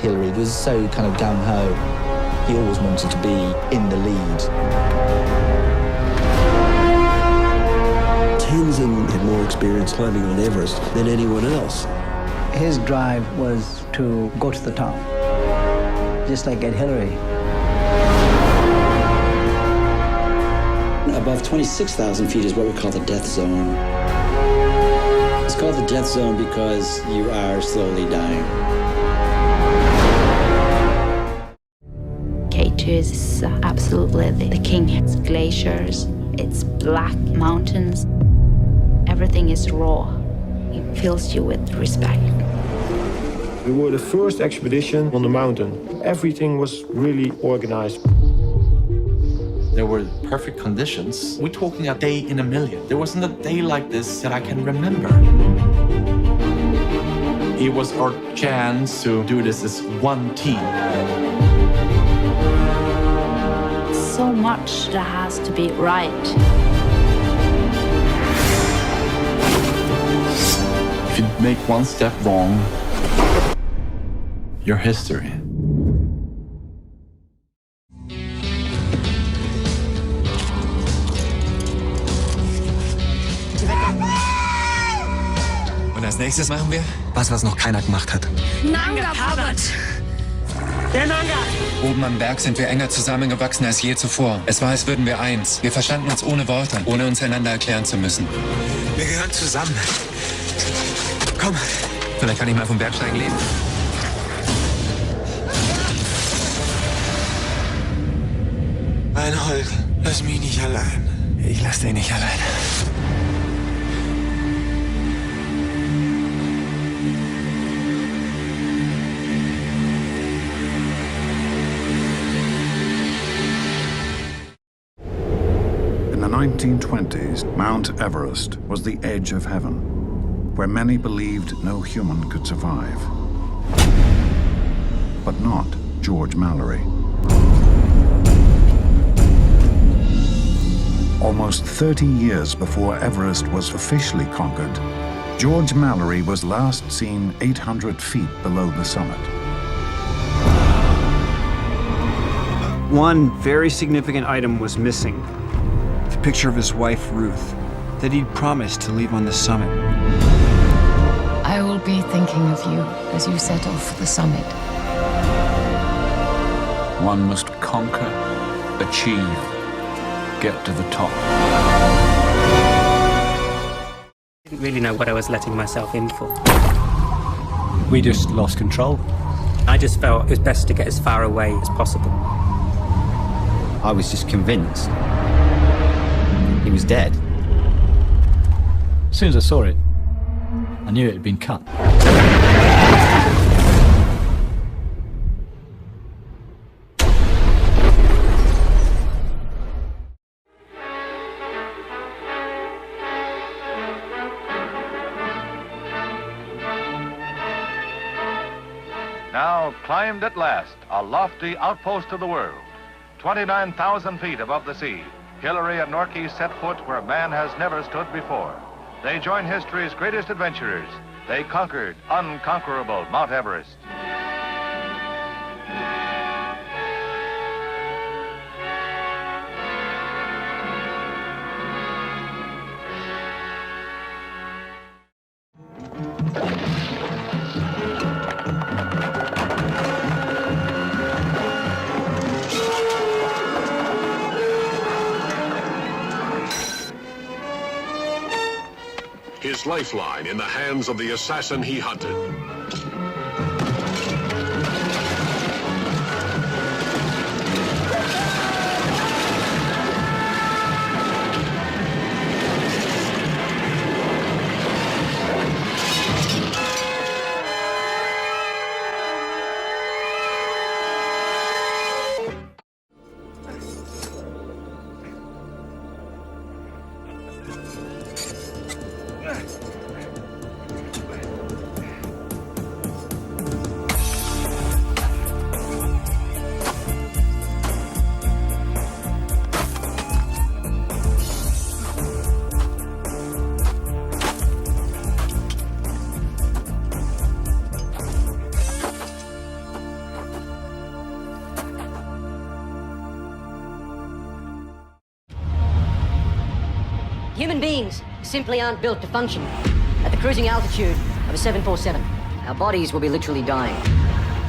Hillary. He was so kind of gung-ho. He always wanted to be in the lead. Tenzing had more experience climbing on Everest than anyone else. His drive was to go to the top, just like Ed Hillary. Above 26,000 feet is what we call the death zone. It's called the death zone because you are slowly dying. K2 is absolutely the king. It's glaciers, it's black mountains. Everything is raw. It fills you with respect. We were the first expedition on the mountain. Everything was really organized. There were perfect conditions. We're talking a day in a million. There wasn't a day like this that I can remember. It was our chance to do this as one team. So much that has to be right. If you make one step wrong, you're history. Und als nächstes machen wir was noch keiner gemacht hat. Nanga Parbat. Der Nanga! Oben am Berg sind wir enger zusammengewachsen als je zuvor. Es war, als würden wir eins. Wir verstanden uns ohne Worte, ohne uns einander erklären zu müssen. Wir gehören zusammen. Komm, vielleicht kann ich mal vom Bergsteigen leben. Reinhold, lass mich nicht allein. Ich lass dich nicht allein. In the 1920s, Mount Everest was the edge of heaven, where many believed no human could survive. But not George Mallory. Almost 30 years before Everest was officially conquered, George Mallory was last seen 800 feet below the summit. One very significant item was missing. The picture of his wife, Ruth, that he'd promised to leave on the summit. I will be thinking of you as you set off for the summit. One must conquer, achieve, get to the top. I didn't really know what I was letting myself in for. We just lost control. I just felt it was best to get as far away as possible. I was just convinced he was dead. As soon as I saw it, I knew it had been cut. Now climbed at last, a lofty outpost of the world. 29,000 feet above the sea, Hillary and Norkey set foot where man has never stood before. They join history's greatest adventurers. They conquered unconquerable Mount Everest. His lifeline in the hands of the assassin he hunted. simply aren't built to function at the cruising altitude of a 747. Our bodies will be literally dying.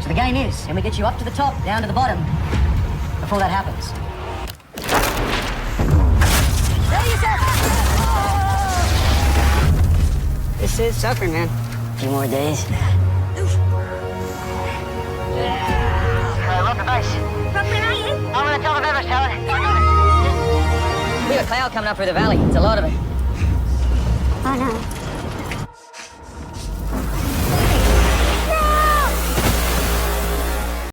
So the game is, can we get you up to the top, down to the bottom, before that happens? Ready yourself! This is suffering, man. A few more days. Welcome base. I'm on the top of Everest, Helen. We got a cloud coming up through the valley. It's a lot of it. Oh, no.